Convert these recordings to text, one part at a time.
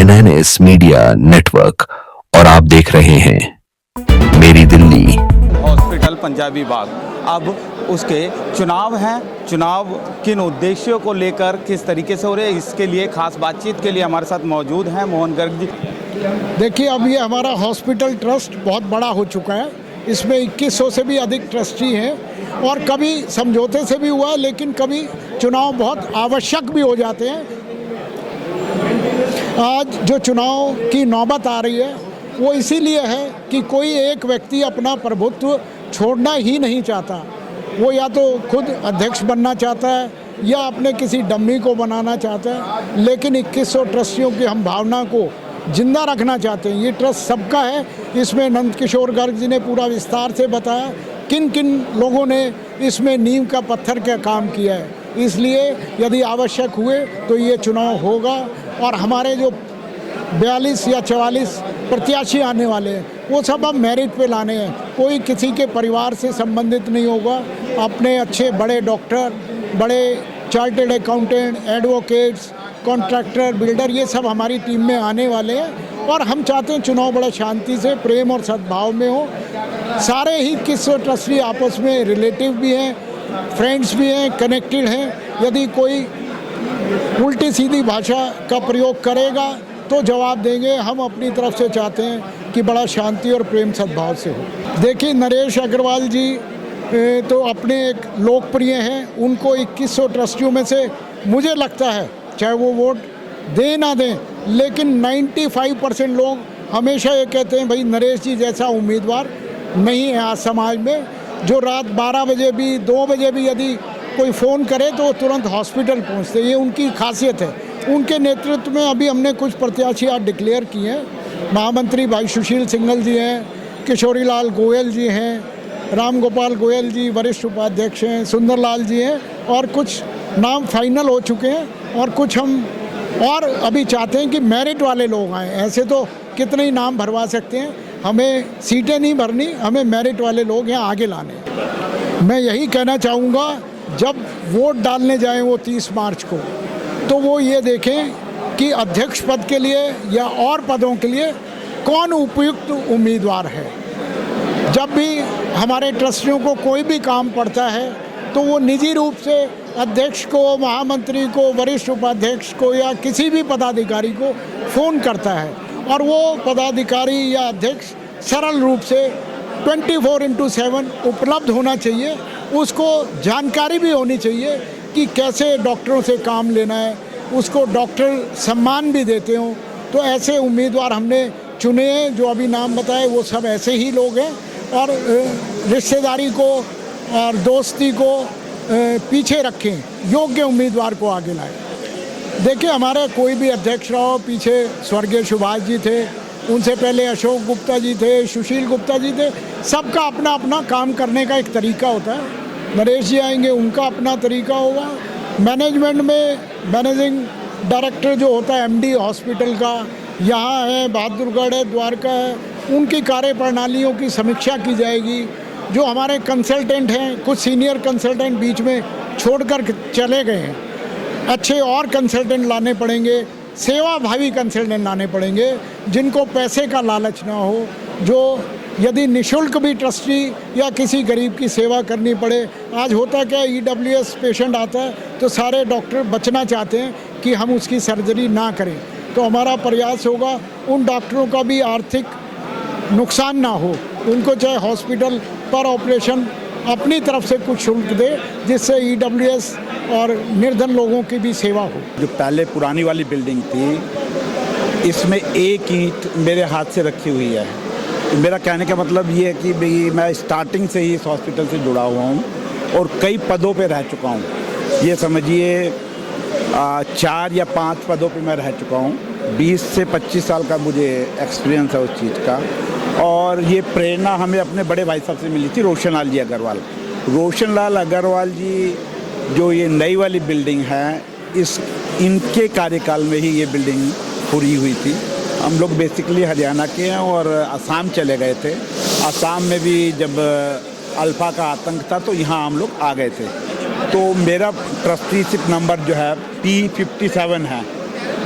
NNS media network और आप देख रहे हैं मेरी दिल्ली। हॉस्पिटल पंजाबी बाग अब उसके चुनाव हैं। चुनाव किन उद्देश्यों को लेकर किस तरीके से हो रहे हैं, इसके लिए खास बातचीत के लिए हमारे साथ मौजूद हैं मोहन गर्ग जी। देखिए, अब ये हमारा हॉस्पिटल ट्रस्ट बहुत बड़ा हो चुका है। इसमें 2100 से भी अधिक ट्रस्टी हैं और कभी समझौते से भी हुआ है, लेकिन कभी चुनाव बहुत आवश्यक भी हो जाते हैं। आज जो चुनाव की नौबत आ रही है वो इसीलिए है कि कोई एक व्यक्ति अपना प्रभुत्व छोड़ना ही नहीं चाहता। वो या तो खुद अध्यक्ष बनना चाहता है या अपने किसी डम्मी को बनाना चाहता है, लेकिन 2100 ट्रस्टियों की हम भावना को जिंदा रखना चाहते हैं। ये ट्रस्ट सबका है। इसमें नंद किशोर गर्ग जी ने पूरा विस्तार से बताया किन किन लोगों ने इसमें नींव का पत्थर का काम किया है। इसलिए यदि आवश्यक हुए तो ये चुनाव होगा और हमारे जो 42 या 44 प्रत्याशी आने वाले हैं वो सब अब मेरिट पे लाने हैं। कोई किसी के परिवार से संबंधित नहीं होगा। अपने अच्छे बड़े डॉक्टर, बड़े chartered accountant, advocates, contractor, builder, ये सब हमारी टीम में आने वाले हैं और हम चाहते हैं चुनाव बड़ा शांति से, प्रेम और सद्भाव में हो। सारे ही 2100 ट्रस्टी आपस में रिलेटिव भी हैं, फ्रेंड्स भी हैं, कनेक्टेड हैं। यदि कोई उल्टी सीधी भाषा का प्रयोग करेगा तो जवाब देंगे। हम अपनी तरफ से चाहते हैं कि बड़ा शांति और प्रेम सद्भाव से हो। देखिए, नरेश अग्रवाल जी तो अपने एक लोकप्रिय हैं। उनको 2100 ट्रस्टियों में से मुझे लगता है, चाहे वो वोट दें ना दें, लेकिन 95% लोग हमेशा ये कहते हैं भाई नरेश जी जैसा उम्मीदवार नहीं है आज समाज में, जो रात 12 बजे भी 2 बजे भी यदि कोई फ़ोन करे तो तुरंत हॉस्पिटल पहुंचते। ये उनकी खासियत है। उनके नेतृत्व में अभी हमने कुछ प्रत्याशी आज डिक्लेयर किए हैं। महामंत्री भाई सुशील सिंघल जी हैं, किशोरी लाल गोयल जी हैं, राम गोपाल गोयल जी वरिष्ठ उपाध्यक्ष हैं, सुंदरलाल जी हैं और कुछ नाम फाइनल हो चुके हैं और कुछ हम और अभी चाहते हैं कि मेरिट वाले लोग आएँ। ऐसे तो कितने ही नाम भरवा सकते हैं, हमें सीटें नहीं भरनी, हमें मेरिट वाले लोग यहाँ आगे लाने। मैं यही कहना चाहूँगा, जब वोट डालने जाएं वो 30 मार्च को, तो वो ये देखें कि अध्यक्ष पद के लिए या और पदों के लिए कौन उपयुक्त उम्मीदवार है। जब भी हमारे ट्रस्टियों को कोई भी काम पड़ता है तो वो निजी रूप से अध्यक्ष को, महामंत्री को, वरिष्ठ उपाध्यक्ष को या किसी भी पदाधिकारी को फ़ोन करता है और वो पदाधिकारी या अध्यक्ष सरल रूप से 24/7 उपलब्ध होना चाहिए। उसको जानकारी भी होनी चाहिए कि कैसे डॉक्टरों से काम लेना है, उसको डॉक्टर सम्मान भी देते हों। तो ऐसे उम्मीदवार हमने चुने हैं। जो अभी नाम बताए वो सब ऐसे ही लोग हैं और रिश्तेदारी को और दोस्ती को पीछे रखें, योग्य उम्मीदवार को आगे लाएं। देखिए, हमारे कोई भी अध्यक्ष रहो, पीछे स्वर्गीय सुभाष जी थे, उनसे पहले अशोक गुप्ता जी थे, सुशील गुप्ता जी थे। सबका अपना अपना काम करने का एक तरीका होता है। नरेश जी आएंगे, उनका अपना तरीका होगा। मैनेजमेंट में मैनेजिंग डायरेक्टर जो होता है MD हॉस्पिटल का, यहाँ है, बहादुरगढ़ है, द्वारका है, उनकी कार्य प्रणालियों की समीक्षा की जाएगी। जो हमारे कंसल्टेंट हैं, कुछ सीनियर कंसल्टेंट बीच में छोड़कर चले गए हैं, अच्छे और कंसल्टेंट लाने पड़ेंगे, सेवा भावी कंसल्टेंट लाने पड़ेंगे, जिनको पैसे का लालच ना हो, जो यदि निःशुल्क भी ट्रस्टी या किसी गरीब की सेवा करनी पड़े। आज होता क्या, EWS पेशेंट आता है तो सारे डॉक्टर बचना चाहते हैं कि हम उसकी सर्जरी ना करें। तो हमारा प्रयास होगा उन डॉक्टरों का भी आर्थिक नुकसान ना हो, उनको चाहे हॉस्पिटल पर ऑपरेशन अपनी तरफ से कुछ शुल्क दे, जिससे EWS और निर्धन लोगों की भी सेवा हो। जो पहले पुरानी वाली बिल्डिंग थी, इसमें एक ईंट मेरे हाथ से रखी हुई है। मेरा कहने का मतलब ये है कि भाई मैं स्टार्टिंग से ही इस हॉस्पिटल से जुड़ा हुआ हूँ और कई पदों पे रह चुका हूँ। ये समझिए 4 या 5 पदों पे मैं रह चुका हूँ। 20 से 25 साल का मुझे एक्सपीरियंस है उस चीज़ का। और ये प्रेरणा हमें अपने बड़े भाई साहब से मिली थी, रोशन लाल जी अग्रवाल। रोशन लाल अग्रवाल जी जो ये नई वाली बिल्डिंग है, इनके कार्यकाल में ही ये बिल्डिंग पूरी हुई थी। हम लोग बेसिकली हरियाणा के हैं और असम चले गए थे। असम में भी जब अल्फा का आतंक था तो यहाँ हम लोग आ गए थे। तो मेरा ट्रस्टीशिप नंबर जो है P57 है।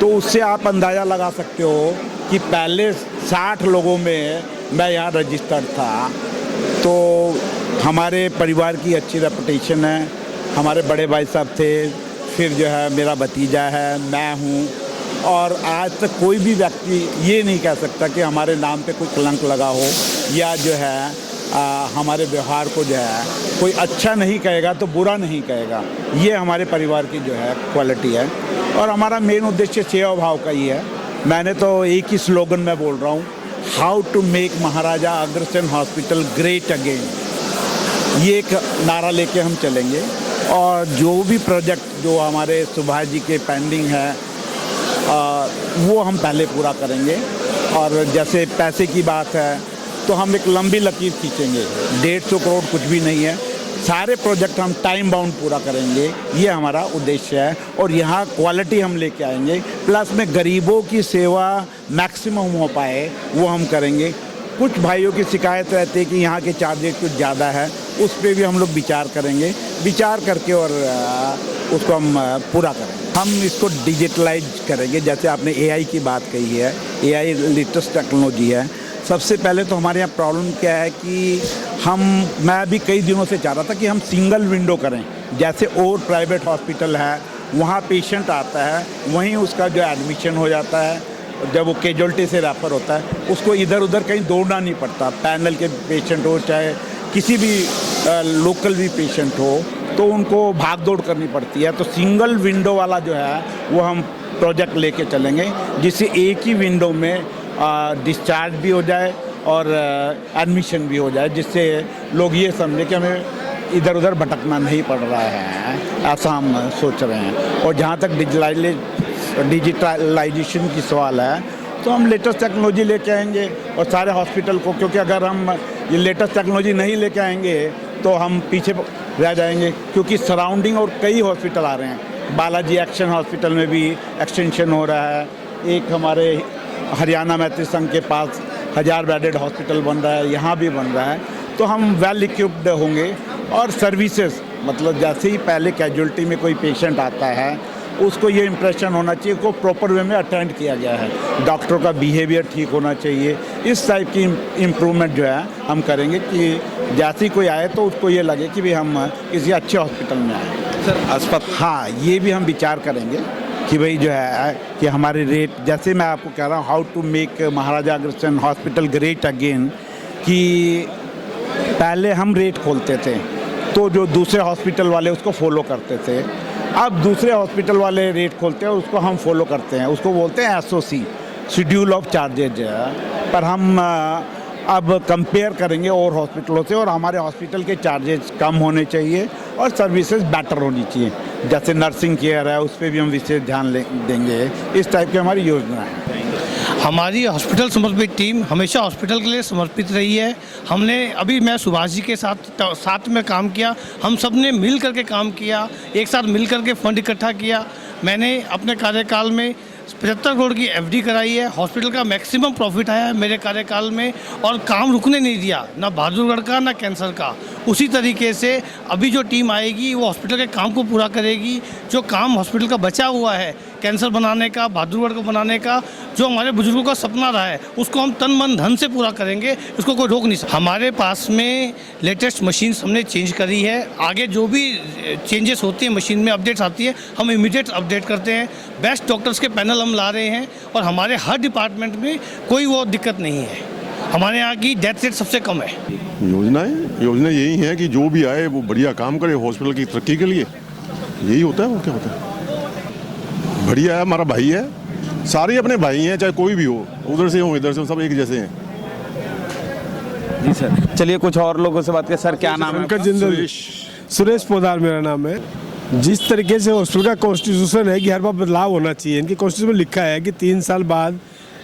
तो उससे आप अंदाज़ा लगा सकते हो कि पहले 60 लोगों में मैं यहाँ रजिस्टर्ड था। तो हमारे परिवार की अच्छी रेपुटेशन है, हमारे बड़े भाई साहब थे, फिर जो है मेरा भतीजा है, मैं हूँ, और आज तक कोई भी व्यक्ति ये नहीं कह सकता कि हमारे नाम पे कोई कलंक लगा हो या जो है हमारे व्यवहार को जो है कोई अच्छा नहीं कहेगा तो बुरा नहीं कहेगा। ये हमारे परिवार की जो है क्वालिटी है और हमारा मेन उद्देश्य सेवा भाव का ही है। मैंने तो एक ही स्लोगन में बोल रहा हूँ, how to make Maharaja Agrasen hospital great again. ये एक नारा लेके हम चलेंगे और जो भी प्रोजेक्ट जो हमारे सुभाष जी के पेंडिंग है वो हम पहले पूरा करेंगे। और जैसे पैसे की बात है तो हम एक लंबी लकीर खींचेंगे, 150 करोड़ कुछ भी नहीं है, सारे प्रोजेक्ट हम टाइम बाउंड पूरा करेंगे, ये हमारा उद्देश्य है। और यहाँ क्वालिटी हम लेके आएंगे, प्लस में गरीबों की सेवा मैक्सिमम हो पाए वो हम करेंगे। कुछ भाइयों की शिकायत रहती है कि यहाँ के चार्जेस कुछ ज़्यादा है, उस पर भी हम लोग विचार करेंगे, विचार करके और उसको हम पूरा करेंगे। हम इसको डिजिटलाइज करेंगे, जैसे आपने एआई की बात कही है, एआई लेटेस्ट टेक्नोलॉजी है। सबसे पहले तो हमारे यहाँ प्रॉब्लम क्या है कि मैं अभी कई दिनों से चाह रहा था कि हम सिंगल विंडो करें। जैसे और प्राइवेट हॉस्पिटल है, वहाँ पेशेंट आता है, वहीं उसका जो एडमिशन हो जाता है, जब वो कैजुअल्टी से रेफर होता है उसको इधर उधर कहीं दौड़ना नहीं पड़ता। पैनल के पेशेंट हो चाहे किसी भी लोकल भी पेशेंट हो तो उनको भाग दौड़ करनी पड़ती है। तो सिंगल विंडो वाला जो है वो हम प्रोजेक्ट लेके चलेंगे, जिससे एक ही विंडो में डिस्चार्ज भी हो जाए और एडमिशन भी हो जाए, जिससे लोग ये समझे कि हमें इधर उधर भटकना नहीं पड़ रहा है, ऐसा हम सोच रहे हैं। और जहाँ तक डिजिटलाइजेशन की सवाल है तो हम लेटेस्ट टेक्नोलॉजी लेके आएंगे और सारे हॉस्पिटल को, क्योंकि अगर हम ये लेटेस्ट टेक्नोलॉजी नहीं लेके आएंगे तो हम पीछे रह जाएंगे, क्योंकि सराउंडिंग और कई हॉस्पिटल आ रहे हैं। बालाजी एक्शन हॉस्पिटल में भी एक्सटेंशन हो रहा है, एक हमारे हरियाणा मैत्री संघ के पास 1000 बेडेड हॉस्पिटल बन रहा है, यहाँ भी बन रहा है। तो हम वेल इक्विप्ड होंगे और सर्विसेज, मतलब जैसे ही पहले कैजुअल्टी में कोई पेशेंट आता है उसको ये इम्प्रेशन होना चाहिए को प्रॉपर वे में अटेंड किया गया है, डॉक्टर का बिहेवियर ठीक होना चाहिए। इस टाइप की इम्प्रूवमेंट जो है हम करेंगे कि जैसे ही कोई आए तो उसको ये लगे कि भाई हम किसी अच्छे हॉस्पिटल में आए। सर अस्पताल, हाँ, ये भी हम विचार करेंगे कि भाई जो है कि हमारे रेट, जैसे मैं आपको कह रहा हूँ how to make Maharaja Agrasen hospital great again, कि पहले हम रेट खोलते थे तो जो दूसरे हॉस्पिटल वाले उसको फॉलो करते थे, अब दूसरे हॉस्पिटल वाले रेट खोलते हैं उसको हम फॉलो करते हैं, उसको बोलते हैं SOC, शेड्यूल ऑफ चार्जेज। पर हम अब कंपेयर करेंगे और हॉस्पिटलों से और हमारे हॉस्पिटल के चार्जेस कम होने चाहिए और सर्विसेज बेटर होनी चाहिए। जैसे नर्सिंग केयर है उस पर भी हम विशेष ध्यान देंगे। इस टाइप की हमारी योजना है। हमारी हॉस्पिटल समर्पित टीम हमेशा हॉस्पिटल के लिए समर्पित रही है। मैं सुभाष जी के साथ में काम किया, हम सब ने मिल करके काम किया, एक साथ मिल करके फंड इकट्ठा किया। मैंने अपने कार्यकाल में 75 करोड़ की FD कराई है, हॉस्पिटल का मैक्सिमम प्रॉफिट आया है मेरे कार्यकाल में और काम रुकने नहीं दिया, ना बहादुरगढ़ का ना कैंसर का। उसी तरीके से अभी जो टीम आएगी वो हॉस्पिटल के काम को पूरा करेगी। जो काम हॉस्पिटल का बचा हुआ है कैंसर बनाने का, बहादुरगढ़ को बनाने का, जो हमारे बुजुर्गों का सपना रहा है उसको हम तन मन धन से पूरा करेंगे, उसको कोई रोक नहीं सकता। हमारे पास में लेटेस्ट मशीन हमने चेंज करी है, आगे जो भी चेंजेस होती हैं मशीन में अपडेट्स आती है हम इमीडिएट अपडेट करते हैं। बेस्ट डॉक्टर्स के पैनल हम ला रहे हैं और हमारे हर डिपार्टमेंट में कोई वो दिक्कत नहीं है। हमारे यहाँ की डेथ रेट सबसे कम है। योजना यही है कि जो भी आए वो बढ़िया काम करे हॉस्पिटल की तरक्की के लिए, यही होता है। और क्या होता है, बढ़िया है, हमारा भाई है, सारे अपने भाई हैं, चाहे कोई भी हो, उधर से हो इधर से हो, सब एक जैसे हैं। जी सर, चलिए कुछ और लोगों से बात करें। सर क्या नाम है? पंकज जिंदल, सुरेश पोदार मेरा नाम है। जिस तरीके से हॉस्पिटल का कॉन्स्टिट्यूशन है कि हर बार बदलाव होना चाहिए, इनकी कॉन्स्टिट्यूशन में लिखा है कि 3 साल बाद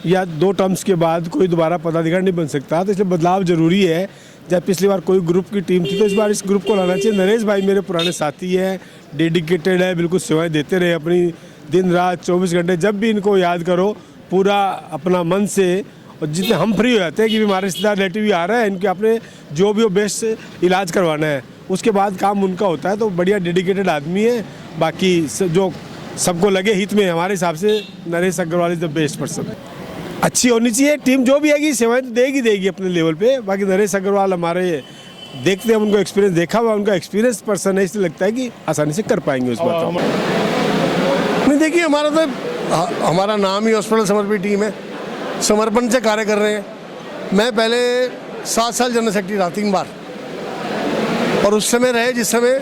या 2 टर्म्स के बाद कोई दोबारा पदाधिकारी नहीं बन सकता, तो इसलिए बदलाव जरूरी है। जब पिछली बार कोई ग्रुप की टीम थी तो इस बार इस ग्रुप को लाना चाहिए। नरेश भाई मेरे पुराने साथी हैं, डेडिकेटेड है, बिल्कुल सेवाएं देते रहे अपनी दिन रात 24 घंटे। जब भी इनको याद करो पूरा अपना मन से, और जितने हम फ्री हो जाते हैं कि हमारे रिश्तेदार रिलेटिव भी आ रहे हैं, इनके अपने जो भी हो बेस्ट इलाज करवाना है, उसके बाद काम उनका होता है। तो बढ़िया डेडिकेटेड आदमी है। बाकी जो सबको लगे हित में, हमारे हिसाब से Naresh Agarwal is the best person. अच्छी होनी चाहिए टीम, जो भी आएगी सेवाएं तो देगी अपने लेवल पे। बाकी नरेश अग्रवाल हमारे देखते हैं, उनको एक्सपीरियंस देखा हुआ, उनका एक्सपीरियंस पर्सन है, इसलिए लगता है कि आसानी से कर पाएंगे उस बात को। नहीं देखिए, हमारा नाम ही हॉस्पिटल समर्पित टीम है, समर्पण से कार्य कर रहे हैं। मैं पहले 7 साल जनरल सेक्रेटरी रहा 3 बार, और उस समय रहे जिस समय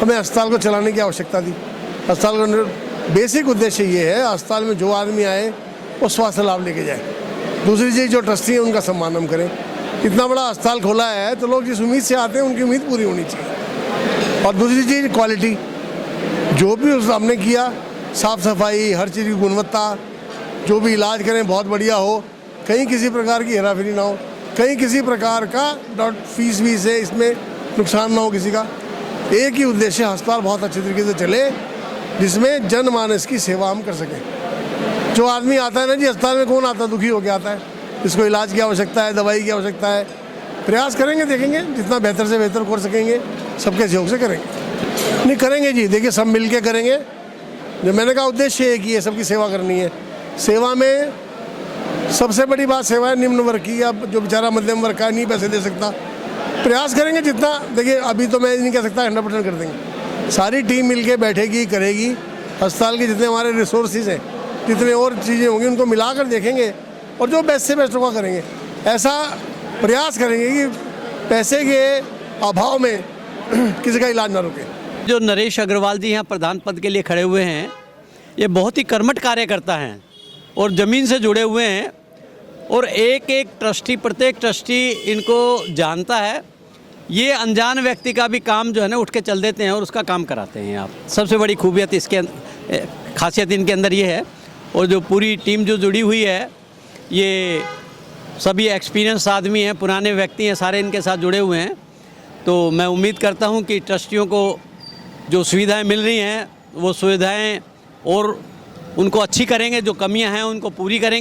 हमें अस्पताल को चलाने की आवश्यकता थी। अस्पताल का बेसिक उद्देश्य ये है, अस्पताल में जो आदमी आए वो स्वास्थ्य लाभ लेके जाए। दूसरी चीज़, जो ट्रस्टी है उनका सम्मान हम करें। इतना बड़ा अस्पताल खोला है तो लोग जिस उम्मीद से आते हैं उनकी उम्मीद पूरी होनी चाहिए। और दूसरी चीज़ क्वालिटी, जो भी उस हमने किया, साफ़ सफाई, हर चीज़ की गुणवत्ता, जो भी इलाज करें बहुत बढ़िया हो, कहीं किसी प्रकार की हेराफेरी ना हो, कहीं किसी प्रकार का फीस भी से इसमें नुकसान ना हो किसी का। एक ही उद्देश्य, अस्पताल बहुत अच्छे तरीके से चले जिसमें जनमानस की सेवा हम कर सकें। जो आदमी आता है ना जी अस्पताल में, कौन आता है दुखी होकर आता है, इसको इलाज की आवश्यकता है, दवाई की आवश्यकता है। प्रयास करेंगे, देखेंगे जितना बेहतर से बेहतर कर सकेंगे, सबके सहयोग से करेंगे। नहीं करेंगे जी, देखिए सब मिल के करेंगे। जो मैंने कहा उद्देश्य एक ही है, सबकी सेवा करनी है। सेवा में सबसे बड़ी बात सेवा है निम्न वर्ग की, या जो बेचारा मध्यम वर्ग का नहीं पैसे दे सकता, प्रयास करेंगे जितना। देखिए अभी तो मैं नहीं कह सकता 100% कर देंगे, सारी टीम मिलके बैठेगी, करेगी। अस्पताल के जितने हमारे रिसोर्सेज हैं, जितने और चीज़ें होंगी, उनको मिलाकर देखेंगे और जो बेस्ट से बेस्ट होगा करेंगे। ऐसा प्रयास करेंगे कि पैसे के अभाव में किसी का इलाज ना रुके। जो नरेश अग्रवाल जी यहाँ प्रधान पद के लिए खड़े हुए हैं, ये बहुत ही कर्मठ कार्यकर्ता हैं और ज़मीन से जुड़े हुए हैं, और एक एक ट्रस्टी, प्रत्येक ट्रस्टी इनको जानता है। ये अनजान व्यक्ति का भी काम जो है ना उठ के चल देते हैं और उसका काम कराते हैं आप। सबसे बड़ी खूबियत इसके खासियत इनके अंदर ये है। और जो पूरी टीम जो जुड़ी हुई है, ये सभी एक्सपीरियंस आदमी हैं, पुराने व्यक्ति हैं, सारे इनके साथ जुड़े हुए हैं। तो मैं उम्मीद करता हूँ कि ट्रस्टियों को जो सुविधाएं मिल रही हैं वो सुविधाएं और उनको अच्छी करेंगे, जो कमियां हैं उनको पूरी करेंगे।